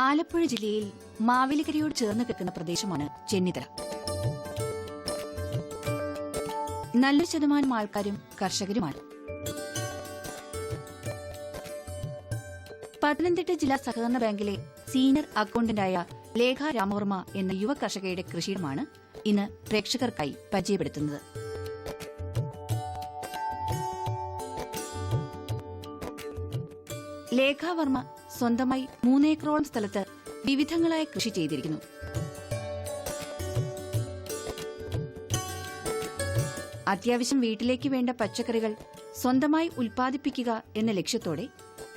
ആലപ്പുഴ ജില്ലയിൽ മാവേലിക്കരയോട് ചേർന്ന് കിടക്കുന്ന പ്രദേശമാണ് ചെന്നിത്തല. നല്ലൊരു ശതമാനം ആൾക്കാരും കർഷകരുമാണ്. പത്തനംതിട്ട ജില്ലാ സഹകരണ ബാങ്കിലെ സീനിയർ അക്കൌണ്ടന്റായ ലേഖ രാമവർമ്മ എന്ന യുവ കർഷകയുടെ കൃഷിയിടമാണ് ഇന്ന് പ്രേക്ഷകർക്കായി പരിചയപ്പെടുത്തുന്നത്. ലേഖ വർമ്മ സ്വന്തമായി 3 ഏക്കറോളം സ്ഥലത്ത് വിവിധങ്ങളായ കൃഷി ചെയ്തിരിക്കുന്നു. അത്യാവശ്യം വീട്ടിലേക്ക് വേണ്ട പച്ചക്കറികൾ സ്വന്തമായി ഉൽപ്പാദിപ്പിക്കുക എന്ന ലക്ഷ്യത്തോടെ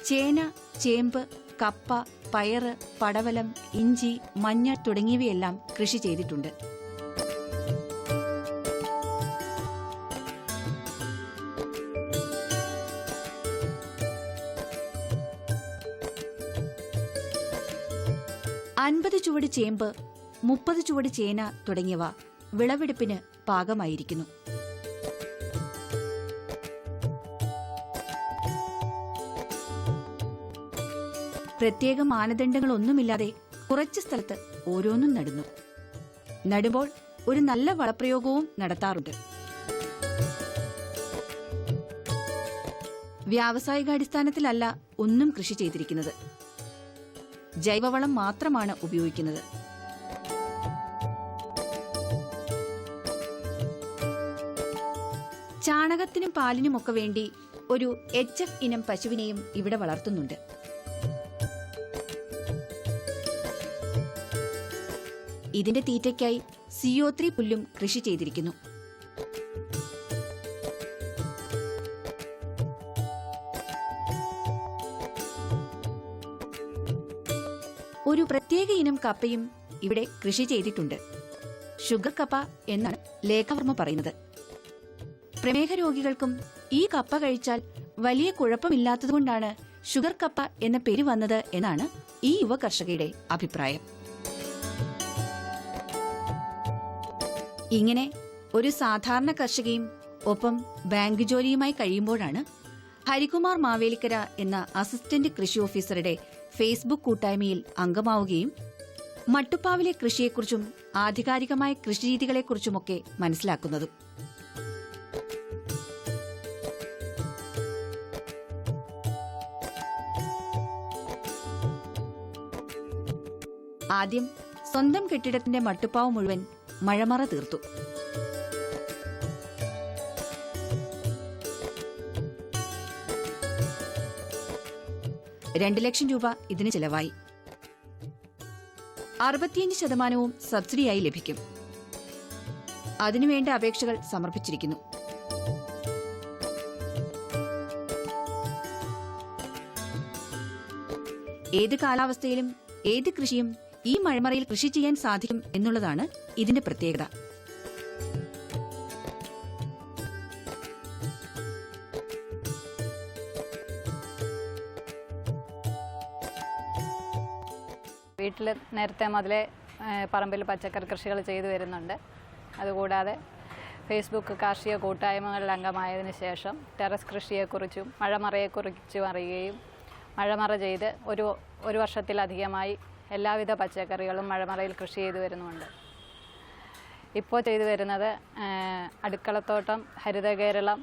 ചേന, ചേമ്പ്, കപ്പ, പയറ്, പടവലം, ഇഞ്ചി, മഞ്ഞൾ തുടങ്ങിയവയെല്ലാം കൃഷി ചെയ്തിട്ടുണ്ട്. അൻപത് ചുവട് ചേമ്പ്, 30 ചുവട് ചേന തുടങ്ങിയവ വിളവെടുപ്പിന് പാകമായിരിക്കുന്നു. പ്രത്യേക മാനദണ്ഡങ്ങളൊന്നുമില്ലാതെ കുറച്ച് സ്ഥലത്ത് ഓരോന്നും നടുന്നു. നടുമ്പോൾ ഒരു നല്ല വളപ്രയോഗവും നടത്താറുണ്ട്. വ്യാവസായികാടിസ്ഥാനത്തിലല്ല ഒന്നും കൃഷി ചെയ്തിരിക്കുന്നത്. ജൈവവളം മാത്രമാണ് ഉപയോഗിക്കുന്നത്. ചാണകത്തിനും പാലിനുമൊക്കെ വേണ്ടി ഒരു HF ഇനം പശുവിനെയും ഇവിടെ വളർത്തുന്നുണ്ട്. ഇതിന്റെ തീറ്റയ്ക്കായി CO3 പുല്ലും കൃഷി ചെയ്തിരിക്കുന്നു. ഒരു പ്രത്യേക ഇനം കപ്പയും ഇവിടെ കൃഷി ചെയ്തിട്ടുണ്ട്. ഷുഗർ കപ്പ എന്നാണ് ലേഖവർമ്മ പറയുന്നത്. പ്രമേഹ രോഗികൾക്കും ഈ കപ്പ കഴിച്ചാൽ വലിയ കുഴപ്പമില്ലാത്തതുകൊണ്ടാണ് ഷുഗർ കപ്പ എന്ന പേര് വന്നത് എന്നാണ് ഈ യുവ കർഷകയുടെ അഭിപ്രായം. ഇങ്ങനെ ഒരു സാധാരണ കർഷകയും ഒപ്പം ബാങ്ക് ജോലിയുമായി കഴിയുമ്പോഴാണ് ഹരികുമാർ മാവേലിക്കര എന്ന അസിസ്റ്റന്റ് കൃഷി ഓഫീസറുടെ ഫേസ്ബുക്ക് കൂട്ടായ്മയിൽ അംഗമാവുകയും മട്ടുപ്പാവിലെ കൃഷിയെക്കുറിച്ചും ആധികാരികമായ കൃഷിരീതികളെക്കുറിച്ചുമൊക്കെ മനസ്സിലാക്കുന്നതും. ആദ്യം സ്വന്തം കെട്ടിടത്തിന്റെ മട്ടുപ്പാവ് മുഴുവൻ മഴമറ തീർത്തു. 2 ലക്ഷം രൂപ ഇതിന് ചെലവായി. 65% സബ്സിഡിയായി ലഭിക്കും. അതിനുവേണ്ട അപേക്ഷകൾ സമർപ്പിച്ചിരിക്കുന്നു. ഏത് കാലാവസ്ഥയിലും ഏത് കൃഷിയും ഈ മഴമറയിൽ കൃഷി ചെയ്യാൻ സാധിക്കും എന്നുള്ളതാണ് ഇതിന്റെ പ്രത്യേകത. വീട്ടിൽ നേരത്തെ മുതലേ പറമ്പിൽ പച്ചക്കറി കൃഷികൾ ചെയ്തു വരുന്നുണ്ട്. അതുകൂടാതെ ഫേസ്ബുക്ക് കാർഷിക കൂട്ടായ്മകളിൽ അംഗമായതിനു ശേഷം ടെറസ് കൃഷിയെക്കുറിച്ചും മഴമറയെക്കുറിച്ചും അറിയുകയും മഴമറ ചെയ്ത് ഒരു വർഷത്തിലധികമായി എല്ലാവിധ പച്ചക്കറികളും മഴമറയിൽ കൃഷി ചെയ്തു വരുന്നുണ്ട്. ഇപ്പോൾ ചെയ്തു വരുന്നത് അടുക്കളത്തോട്ടം, ഹരിതകേരളം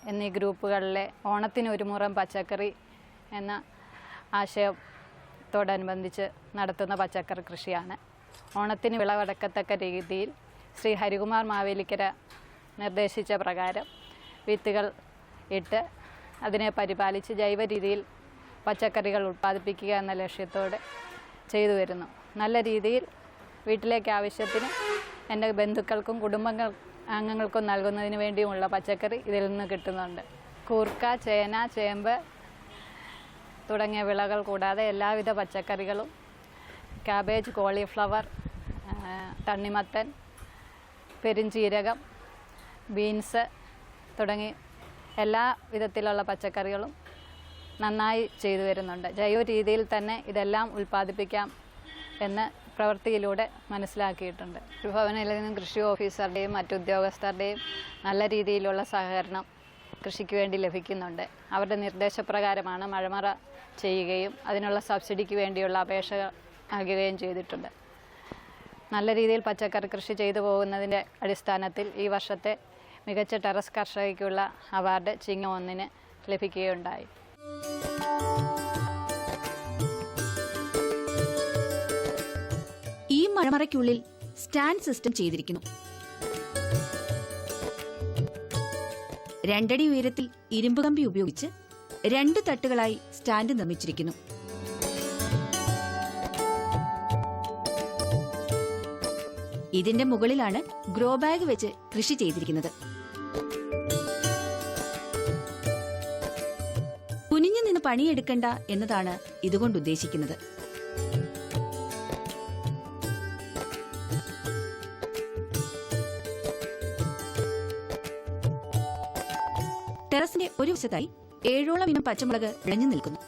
എന്നീ ഗ്രൂപ്പുകളിലെ ഓണത്തിന് ഒരു മുറം പച്ചക്കറി എന്ന ആശയത്തോടനുബന്ധിച്ച് നടത്തുന്ന പച്ചക്കറി കൃഷിയാണ്. ഓണത്തിന് വിളവെടുക്കത്തക്ക രീതിയിൽ ശ്രീ ഹരികുമാർ മാവേലിക്കര നിർദ്ദേശിച്ച പ്രകാരം വിത്തുകൾ ഇട്ട് അതിനെ പരിപാലിച്ച് ജൈവ രീതിയിൽ പച്ചക്കറികൾ ഉൽപ്പാദിപ്പിക്കുക എന്ന ലക്ഷ്യത്തോടെ ചെയ്തു വരുന്നു. നല്ല രീതിയിൽ വീട്ടിലേക്ക് ആവശ്യത്തിന് എൻ്റെ ബന്ധുക്കൾക്കും അംഗങ്ങൾക്കും നൽകുന്നതിന് വേണ്ടിയുമുള്ള പച്ചക്കറി ഇതിൽ നിന്ന് കിട്ടുന്നുണ്ട്. കൂർക്ക, ചേന, ചേമ്പ് തുടങ്ങിയ വിളകൾ കൂടാതെ എല്ലാവിധ പച്ചക്കറികളും, കാബേജ്, കോളിഫ്ലവർ, തണ്ണിമത്തൻ, പെരിഞ്ചീരകം, ബീൻസ് തുടങ്ങി എല്ലാ വിധത്തിലുള്ള പച്ചക്കറികളും നന്നായി ചെയ്തു വരുന്നുണ്ട്. ജൈവ രീതിയിൽ തന്നെ ഇതെല്ലാം ഉൽപ്പാദിപ്പിക്കാം എന്ന് പ്രവൃത്തിയിലൂടെ മനസ്സിലാക്കിയിട്ടുണ്ട്. ഭവനിൽ നിന്നും കൃഷി ഓഫീസറുടെയും മറ്റുദ്യോഗസ്ഥരുടെയും നല്ല രീതിയിലുള്ള സഹകരണം കൃഷിക്ക് വേണ്ടി ലഭിക്കുന്നുണ്ട്. അവരുടെ നിർദ്ദേശപ്രകാരമാണ് മഴമറ ചെയ്യുകയും അതിനുള്ള സബ്സിഡിക്ക് വേണ്ടിയുള്ള അപേക്ഷ നൽകുകയും ചെയ്തിട്ടുണ്ട്. നല്ല രീതിയിൽ പച്ചക്കറി കൃഷി ചെയ്തു പോകുന്നതിൻ്റെ അടിസ്ഥാനത്തിൽ ഈ വർഷത്തെ മികച്ച ടെറസ് കർഷകയ്ക്കുള്ള അവാർഡ് ചിങ്ങം 1 ലഭിക്കുകയുണ്ടായി. ഈ മഴമറയ്ക്കുള്ളിൽ സ്റ്റാൻഡ് സിസ്റ്റം ചെയ്തിരിക്കുന്നു. 2 അടി ഉയരത്തിൽ ഇരുമ്പ് കമ്പി ഉപയോഗിച്ച് 2 തട്ടുകളായി സ്റ്റാൻഡ് നിർമ്മിച്ചിരിക്കുന്നു. ഇതിന്റെ മുകളിലാണ് ഗ്രോ ബാഗ് വെച്ച് കൃഷി ചെയ്തിരിക്കുന്നത്. കുനിഞ്ഞു നിന്ന് പണിയെടുക്കണ്ട എന്നതാണ് ഇതുകൊണ്ട് ഉദ്ദേശിക്കുന്നത്. ടെറസിന്റെ ഒരു വശത്തായി 7ഓളം ഇനം പച്ചമുളക് വിളഞ്ഞു നിൽക്കുന്നു.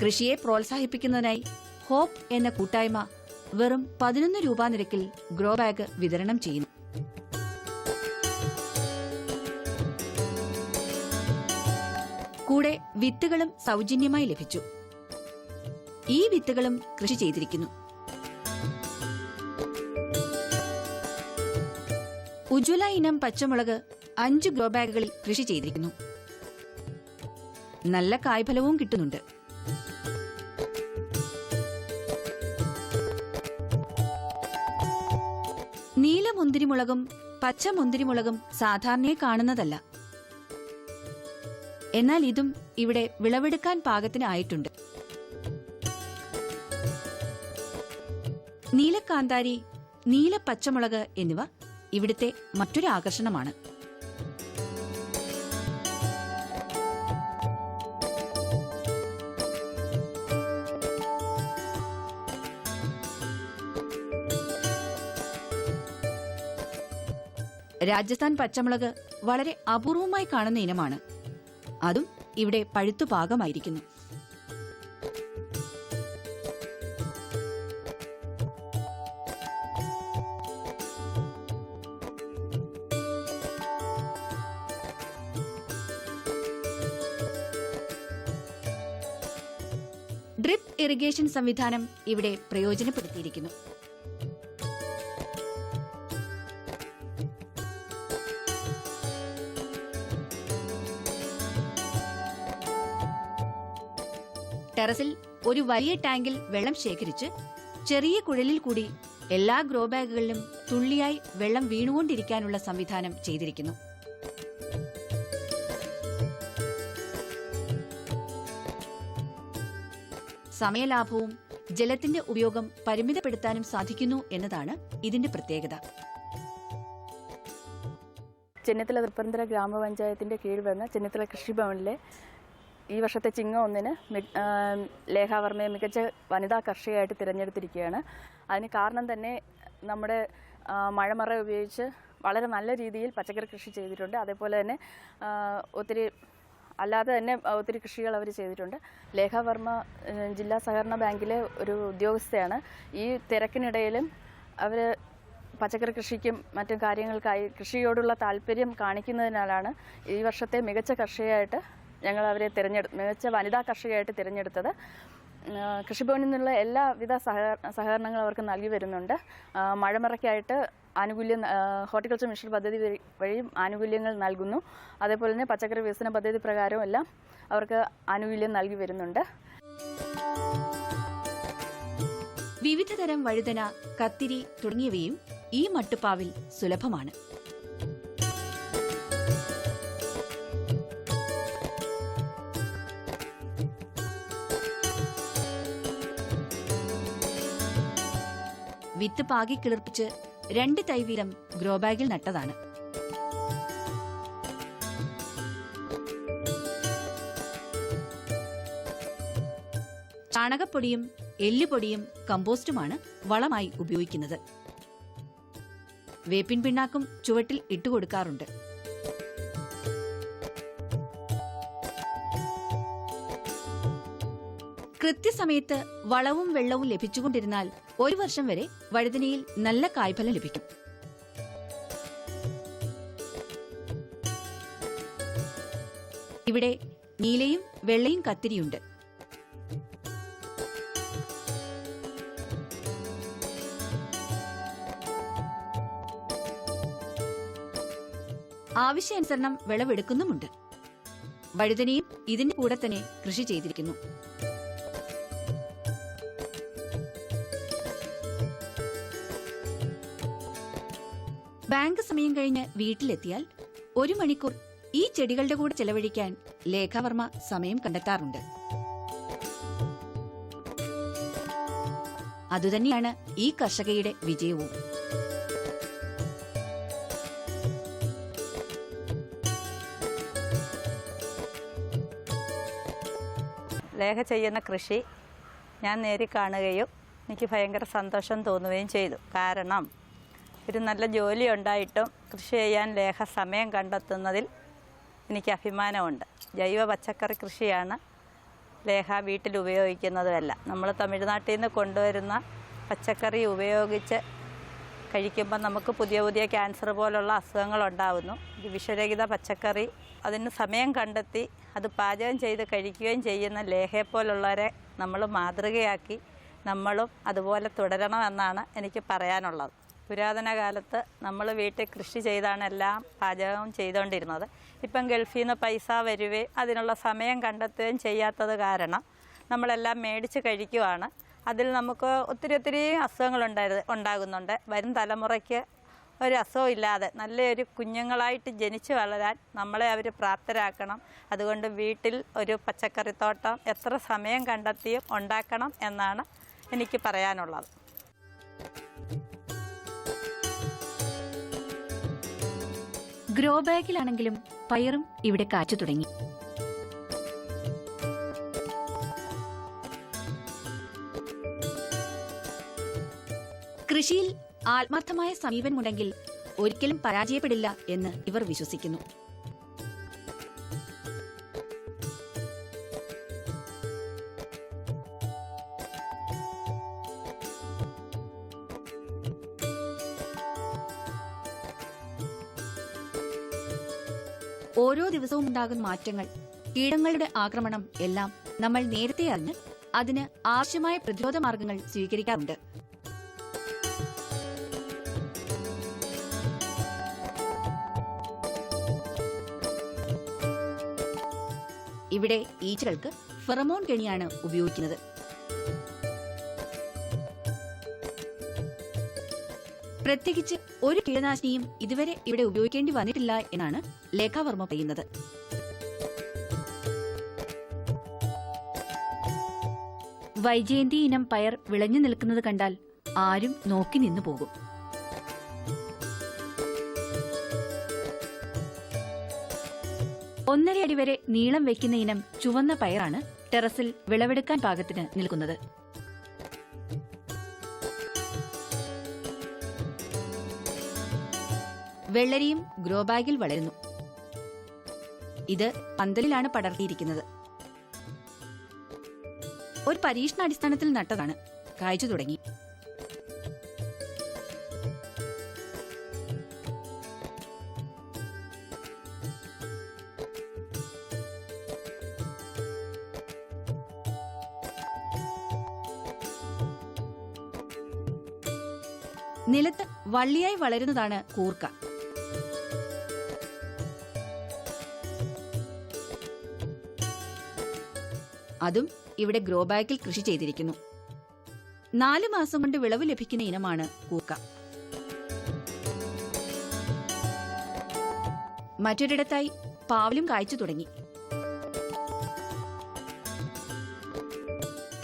കൃഷിയെ പ്രോത്സാഹിപ്പിക്കുന്നതിനായി ഹോപ്പ് എന്ന കൂട്ടായ്മ വെറും 11 രൂപ നിരക്കിൽ ഗ്രോ ബാഗ് വിതരണം ചെയ്യുന്നു. കൂടെ വിത്തുകളും സൗജന്യമായി ലഭിച്ചു. ഈ വിത്തുകളും കൃഷി ചെയ്തിരിക്കുന്നു. ഉജ്ജ്വല ഇനം പച്ചമുളക് 5 ഗ്രോ ബാഗുകളിൽ കൃഷി ചെയ്തിരിക്കുന്നു. നല്ല കായ്ഫലവും കിട്ടുന്നുണ്ട്. നീല മുന്തിരിമുളകും പച്ച മുന്തിരിമുളകും സാധാരണയെ കാണുന്നതല്ല. എന്നാൽ ഇതും ഇവിടെ വിളവെടുക്കാൻ പാകത്തിന് ആയിട്ടുണ്ട്. നീലക്കാന്താരി, നീല പച്ചമുളക് എന്നിവ ഇവിടുത്തെ മറ്റൊരു ആകർഷണമാണ്. രാജസ്ഥാൻ പച്ചമുളക് വളരെ അപൂർവമായി കാണുന്ന ഇനമാണ്. അതും ഇവിടെ പഴുത്തു പാകമായിരിക്കുന്നു. ഡ്രിപ്പ് ഇറിഗേഷൻ സംവിധാനം ഇവിടെ പ്രയോജനപ്പെടുത്തിയിരിക്കുന്നു. ടെറസിൽ ഒരു വലിയ ടാങ്കിൽ വെള്ളം ശേഖരിച്ച് ചെറിയ കുഴലിൽ കൂടി എല്ലാ ഗ്രോ ബാഗുകളിലും തുള്ളിയായി വെള്ളം വീണുകൊണ്ടിരിക്കാനുള്ള സംവിധാനം ചെയ്തിരിക്കുന്നു. സമയലാഭവും ജലത്തിന്റെ ഉപയോഗം പരിമിതപ്പെടുത്താനും സാധിക്കുന്നു എന്നതാണ് ഇതിന്റെ പ്രത്യേകത. ചെന്നിത്തല തൃപ്പൂണിത്തുറ ഗ്രാമപഞ്ചായത്തിന്റെ കീഴിൽ വരുന്ന ചെന്നിത്തല കൃഷിഭവനിലെ ഈ വർഷത്തെ ചിങ്ങം 1 ലേഖാവർമ്മയെ മികച്ച വനിതാ കർഷകയായിട്ട് തിരഞ്ഞെടുത്തിരിക്കുകയാണ്. അതിന് കാരണം തന്നെ നമ്മുടെ മഴമറ ഉപയോഗിച്ച് വളരെ നല്ല രീതിയിൽ പച്ചക്കറി കൃഷി ചെയ്തിട്ടുണ്ട്. അതേപോലെ തന്നെ ഒത്തിരി അല്ലാതെ തന്നെ ഒത്തിരി കൃഷികൾ അവർ ചെയ്തിട്ടുണ്ട്. ലേഖാവർമ്മ ജില്ലാ സഹകരണ ബാങ്കിലെ ഒരു ഉദ്യോഗസ്ഥയാണ്. ഈ തിരക്കിനിടയിലും അവർ പച്ചക്കറി കൃഷിക്കും മറ്റും കാര്യങ്ങൾക്കായി കൃഷിയോടുള്ള താല്പര്യം കാണിക്കുന്നതിനാലാണ് ഈ വർഷത്തെ മികച്ച കർഷകയായിട്ട് ഞങ്ങൾ അവരെ മികച്ച വനിതാ കർഷകയായിട്ട് തിരഞ്ഞെടുത്തത്. കൃഷിഭവനിൽ നിന്നുള്ള എല്ലാവിധ സഹകരണങ്ങളും അവർക്ക് നൽകി വരുന്നുണ്ട്. മഴമറയ്ക്കായിട്ട് ആനുകൂല്യം ഹോർട്ടിക്കൾച്ചർ മിഷൻ പദ്ധതി വഴിയും ആനുകൂല്യങ്ങൾ നൽകുന്നു. അതേപോലെ തന്നെ പച്ചക്കറി വികസന പദ്ധതി പ്രകാരവും എല്ലാം അവർക്ക് ആനുകൂല്യം നൽകി വരുന്നുണ്ട്. വിവിധതരം വഴുതന, കത്തിരി തുടങ്ങിയവയും ഈ മട്ടുപ്പാവിൽ സുലഭമാണ്. വിത്ത് പാകി കിളിർപ്പിച്ച് 2 തൈ വീതം ഗ്രോ ബാഗിൽ നട്ടതാണ്. ചാണകപ്പൊടിയും എല്ലുപൊടിയും കമ്പോസ്റ്റുമാണ് വളമായി ഉപയോഗിക്കുന്നത്. വേപ്പിൻ പിണ്ണാക്കും ചുവട്ടിൽ ഇട്ടുകൊടുക്കാറുണ്ട്. കൃത്യസമയത്ത് വളവും വെള്ളവും ലഭിച്ചുകൊണ്ടിരുന്നാൽ 1 വർഷം വരെ വഴുതനയിൽ നല്ല കായ്ഫലം ലഭിക്കും. ഇവിടെ നീലയും വെള്ളയും കത്തിരിയുണ്ട്. ആവശ്യാനുസരണം വിളവെടുക്കുന്നുമുണ്ട്. വഴുതനയും ഇതിന്റെ കൂടെ തന്നെ കൃഷി ചെയ്തിരിക്കുന്നു. ബാങ്ക് സമയം കഴിഞ്ഞ് വീട്ടിലെത്തിയാൽ 1 മണിക്കൂർ ഈ ചെടികളുടെ കൂടെ ചെലവഴിക്കാൻ ലേഖാവർമ്മ സമയം കണ്ടെത്താറുണ്ട്. അതുതന്നെയാണ് ഈ കർഷകയുടെ വിജയവും. ലേഖ ചെയ്യുന്ന കൃഷി ഞാൻ നേരിൽ കാണുകയും എനിക്ക് ഭയങ്കര സന്തോഷം തോന്നുകയും ചെയ്തു. കാരണം ഒരു നല്ല ജോലി ഉണ്ടായിട്ടും കൃഷി ചെയ്യാൻ ലേഖ സമയം കണ്ടെത്തുന്നതിൽ എനിക്ക് അഭിമാനമുണ്ട്. ജൈവ പച്ചക്കറി കൃഷിയാണ് ലേഖ വീട്ടിൽ ഉപയോഗിക്കുന്നതുമല്ല. നമ്മൾ തമിഴ്നാട്ടിൽ നിന്ന് കൊണ്ടുവരുന്ന പച്ചക്കറി ഉപയോഗിച്ച് കഴിക്കുമ്പോൾ നമുക്ക് പുതിയ പുതിയ ക്യാൻസർ പോലുള്ള അസുഖങ്ങളുണ്ടാകുന്നു. ഈ വിഷരഹിത പച്ചക്കറി അതിന് സമയം കണ്ടെത്തി അത് പാചകം ചെയ്ത് കഴിക്കുകയും ചെയ്യുന്ന ലേഖയെപ്പോലുള്ളവരെ നമ്മൾ മാതൃകയാക്കി നമ്മളും അതുപോലെ തുടരണമെന്നാണ് എനിക്ക് പറയാനുള്ളത്. പുരാതന കാലത്ത് നമ്മൾ വീട്ടിൽ കൃഷി ചെയ്താണ് എല്ലാം പാചകം ചെയ്തുകൊണ്ടിരുന്നത്. ഇപ്പം ഗൾഫിൽ നിന്ന് പൈസ വരുകയും അതിനുള്ള സമയം കണ്ടെത്തുകയും ചെയ്യാത്തത് കാരണം നമ്മളെല്ലാം മേടിച്ച് കഴിക്കുവാണ്. അതിൽ നമുക്ക് ഒത്തിരി ഉണ്ടാകുന്നുണ്ട്. വരും തലമുറയ്ക്ക് ഒരു അസുഖം ഇല്ലാതെ നല്ലൊരു കുഞ്ഞുങ്ങളായിട്ട് ജനിച്ച് വളരാൻ നമ്മളെ അവർ പ്രാപ്തരാക്കണം. അതുകൊണ്ട് വീട്ടിൽ ഒരു പച്ചക്കറിത്തോട്ടം എത്ര സമയം കണ്ടെത്തിയും ഉണ്ടാക്കണം എന്നാണ് എനിക്ക് പറയാനുള്ളത്. ഗ്രോ ബാഗിലാണെങ്കിലും പയറും ഇവിടെ കാച്ചു തുടങ്ങി. കൃഷിയിൽ ആത്മാർത്ഥമായ സമീപനമുണ്ടെങ്കിൽ ഒരിക്കലും പരാജയപ്പെടില്ല എന്ന് ഇവർ വിശ്വസിക്കുന്നു. ഓരോ ദിവസവും ഉണ്ടാകുന്ന മാറ്റങ്ങൾ, കീടങ്ങളുടെ ആക്രമണം എല്ലാം നമ്മൾ നേരത്തെ അറിഞ്ഞ് അതിന് ആവശ്യമായ പ്രതിരോധ മാർഗങ്ങൾ സ്വീകരിക്കാറുണ്ട്. ഇവിടെ ഈച്ചകൾക്ക് ഫെറമോൺ കെണിയാണ് ഉപയോഗിക്കുന്നത്. പ്രത്യേകിച്ച് ഒരു കീടനാശിനിയും ഇതുവരെ ഇവിടെ ഉപയോഗിക്കേണ്ടി വന്നിട്ടില്ല എന്നാണ് ലേഖാവർമ്മ പറയുന്നത്. വൈജയന്തി ഇനം പയർ വിളഞ്ഞു നിൽക്കുന്നത് കണ്ടാൽ ആരും നോക്കി നിന്നു പോകും. ഒന്നര അടി വരെ നീളം വയ്ക്കുന്ന ഇനം ചുവന്ന പയറാണ് ടെറസിൽ വിളവെടുക്കാൻ പാകത്തിന് നിൽക്കുന്നത്. വെള്ളരിയും ഗ്രോ ബാഗിൽ വളരുന്നു. ഇത് പന്തലിലാണ് പടർത്തിയിരിക്കുന്നത്. ഒരു പരീക്ഷണാടിസ്ഥാനത്തിൽ നട്ടതാണ്. കായ്ച്ചു തുടങ്ങി. നിലത്ത് വള്ളിയായി വളരുന്നതാണ് കൂർക്ക. അതും ഇവിടെ ഗ്രോ ബാഗിൽ കൃഷി ചെയ്തിരിക്കുന്നു. 4 മാസം കൊണ്ട് വിളവ് ലഭിക്കുന്ന ഇനമാണ് കൂർക്ക. മറ്റൊരിടത്തായി പാവലും കായ്ച്ചു തുടങ്ങി.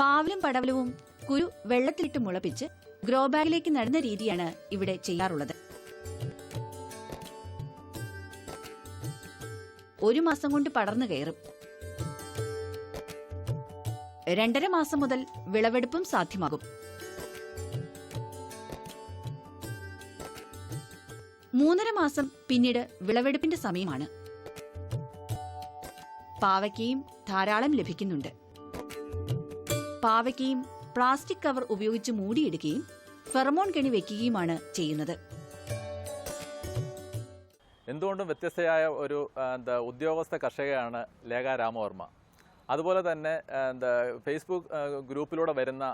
പാവലും പടവലവും കുരു വെള്ളത്തിലിട്ട് മുളപ്പിച്ച് ഗ്രോ ബാഗിലേക്ക് നടുന്ന രീതിയാണ് ഇവിടെ ചെയ്യാറുള്ളത്. 1 മാസം കൊണ്ട് പടർന്നു കയറും. 2.5 മാസം മുതൽ വിളവെടുപ്പും സാധ്യമാകും. 3.5 മാസം പിന്നീട് വിളവെടുപ്പിന്റെ സമയമാണ്. പാവയ്ക്കയും ധാരാളം ലഭിക്കുന്നുണ്ട്. പാവയ്ക്കയും പ്ലാസ്റ്റിക് കവർ ഉപയോഗിച്ച് മൂടിയിടുകയും ഫെറമോൺ കെണി വെക്കുകയുമാണ് ചെയ്യുന്നത്. എന്തുകൊണ്ടും വ്യത്യസ്തയായ ഒരു ഉദ്യോഗസ്ഥ കർഷകയാണ് ലേഖ രാമവർമ്മ. അതുപോലെ തന്നെ ഫേസ്ബുക്ക് ഗ്രൂപ്പിലൂടെ വരുന്ന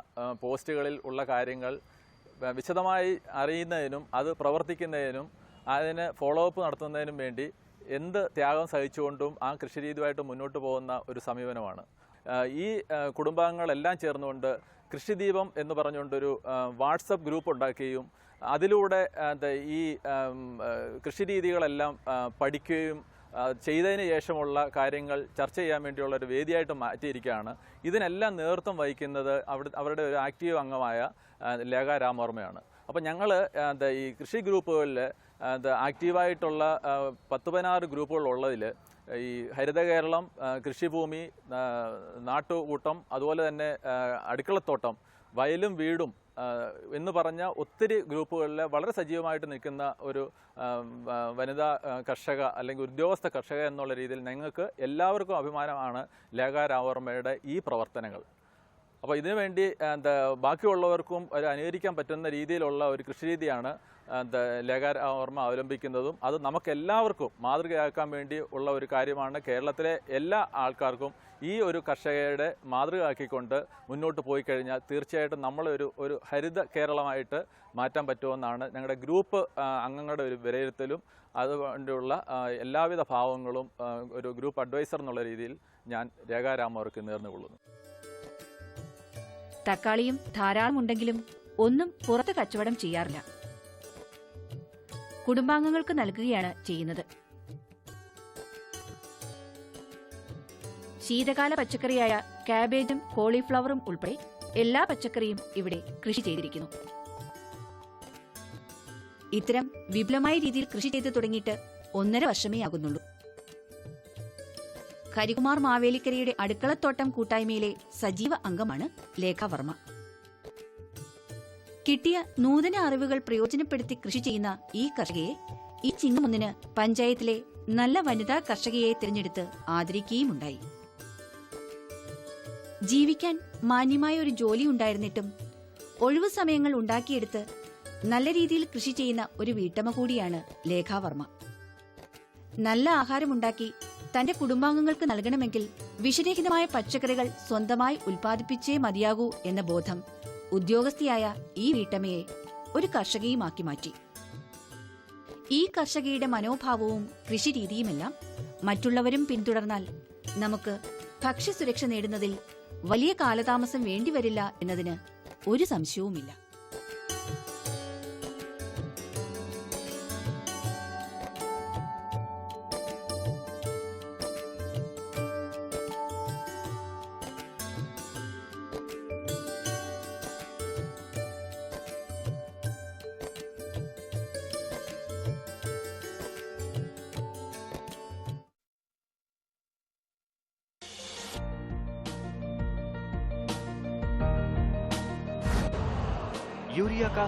പോസ്റ്റുകളിൽ ഉള്ള കാര്യങ്ങൾ വിശദമായി അറിയുന്നതിനും അത് പ്രവർത്തിക്കുന്നതിനും അതിന് ഫോളോ അപ്പ് നടത്തുന്നതിനും വേണ്ടി എന്ത് ത്യാഗം സഹിച്ചുകൊണ്ടും ആ കൃഷിരീതിയുമായിട്ട് മുന്നോട്ട് പോകുന്ന ഒരു സമീപനമാണ്. ഈ കുടുംബാംഗങ്ങളെല്ലാം ചേർന്നുകൊണ്ട് കൃഷിദീപം എന്ന് പറഞ്ഞുകൊണ്ടൊരു വാട്സപ്പ് ഗ്രൂപ്പ് ഉണ്ടാക്കുകയും അതിലൂടെ ഈ കൃഷിരീതികളെല്ലാം പഠിക്കുകയും ചെയ്തതിന് ശേഷമുള്ള കാര്യങ്ങൾ ചർച്ച ചെയ്യാൻ വേണ്ടിയുള്ള ഒരു വേദിയായിട്ട് മാറ്റിയിരിക്കുകയാണ്. ഇതിനെല്ലാം നേതൃത്വം വഹിക്കുന്നത് അവരുടെ ഒരു ആക്റ്റീവ് അംഗമായ ലേഖ രാമവർമ്മയാണ്. അപ്പോൾ ഞങ്ങൾ ഈ കൃഷി ഗ്രൂപ്പുകളിൽ ആക്റ്റീവായിട്ടുള്ള 10-16 ഗ്രൂപ്പുകളുള്ളതിൽ ഈ ഹരിത കേരളം, കൃഷിഭൂമി, നാട്ടുകൂട്ടം, അതുപോലെ തന്നെ അടുക്കളത്തോട്ടം, വയലും വീടും എന്ന് പറഞ്ഞ ഒത്തിരി ഗ്രൂപ്പുകളിൽ വളരെ സജീവമായിട്ട് നിൽക്കുന്ന ഒരു വനിതാ കർഷക അല്ലെങ്കിൽ ഉദ്യോഗസ്ഥ കർഷക എന്നുള്ള രീതിയിൽ ഞങ്ങൾക്ക് എല്ലാവർക്കും അഭിമാനമാണ് ലേഖ രാമവർമ്മയുടെ ഈ പ്രവർത്തനങ്ങൾ. അപ്പോൾ ഇതിനുവേണ്ടി ബാക്കിയുള്ളവർക്കും ഒരു അനുകരിക്കാൻ പറ്റുന്ന രീതിയിലുള്ള ഒരു കൃഷിരീതിയാണ് ലേഖ രാമവർമ്മ അവലംബിക്കുന്നതും അത് നമുക്കെല്ലാവർക്കും മാതൃകയാക്കാൻ വേണ്ടി ഉള്ള ഒരു കാര്യമാണ്. കേരളത്തിലെ എല്ലാ ആൾക്കാർക്കും ഈ ഒരു കർഷകയുടെ മാതൃകയാക്കിക്കൊണ്ട് മുന്നോട്ട് പോയി കഴിഞ്ഞാൽ തീർച്ചയായിട്ടും നമ്മളൊരു ഹരിത കേരളമായിട്ട് മാറ്റാൻ പറ്റുമെന്നാണ് ഞങ്ങളുടെ ഗ്രൂപ്പ് അംഗങ്ങളുടെ ഒരു വിലയിരുത്തലും. അതുകൊണ്ടുള്ള എല്ലാവിധ ഭാവങ്ങളും ഒരു ഗ്രൂപ്പ് അഡ്വൈസർ എന്നുള്ള രീതിയിൽ ഞാൻ ലേഖ രാമവർമ്മയ്ക്ക് നേർന്നുകൊള്ളുന്നു. തക്കാളിയും ധാരാളം ഉണ്ടെങ്കിലും ഒന്നും പുറത്ത് കച്ചവടം ചെയ്യാറില്ല. കുടുംബാംഗങ്ങൾക്ക് നൽകുകയാണ് ചെയ്യുന്നത്. ശീതകാല പച്ചക്കറിയായ കാബേജും കോളിഫ്ലവറും ഉൾപ്പെടെ എല്ലാ പച്ചക്കറിയും ഇവിടെ കൃഷി ചെയ്തിരിക്കുന്നു. ഇത്തരം വിപുലമായ രീതിയിൽ കൃഷി ചെയ്തു തുടങ്ങിയിട്ട് 1.5 വർഷമേ ആകുന്നുള്ളൂ. ഹരികുമാർ മാവേലിക്കരയുടെ അടുക്കളത്തോട്ടം കൂട്ടായ്മയിലെ സജീവ അംഗമാണ് ലേഖ വർമ്മ. കിട്ടിയ നൂതന അറിവുകൾ പ്രയോജനപ്പെടുത്തി കൃഷി ചെയ്യുന്ന ഈ കർഷകയെ ഈ ചിങ്ങം 1 പഞ്ചായത്തിലെ നല്ല വനിതാ കർഷകയെ തിരഞ്ഞെടുത്ത് ആദരിക്കുകയുമുണ്ടായി. ജീവിക്കാൻ മാന്യമായ ഒരു ജോലി ഉണ്ടായിരുന്നിട്ടും ഒഴിവു സമയങ്ങൾ ഉണ്ടാക്കിയെടുത്ത് നല്ല രീതിയിൽ കൃഷി ചെയ്യുന്ന ഒരു വീട്ടമ്മ കൂടിയാണ് ലേഖ വർമ്മ. നല്ല ആഹാരമുണ്ടാക്കി തന്റെ കുടുംബാംഗങ്ങൾക്ക് നൽകണമെങ്കിൽ വിഷരഹിതമായ പച്ചക്കറികൾ സ്വന്തമായി ഉൽപ്പാദിപ്പിച്ചേ മതിയാകൂ എന്ന ബോധം ഉദ്യോഗസ്ഥയായ ഈ വീട്ടമ്മയെ ഒരു കർഷകയുമാക്കി മാറ്റി. ഈ കർഷകയുടെ മനോഭാവവും കൃഷിരീതിയുമെല്ലാം മറ്റുള്ളവരും പിന്തുടർന്നാൽ നമുക്ക് ഭക്ഷ്യസുരക്ഷ നേടുന്നതിൽ വലിയ കാലതാമസം വേണ്ടിവരില്ല എന്നതിന് ഒരു സംശയവുമില്ല. यूरिया का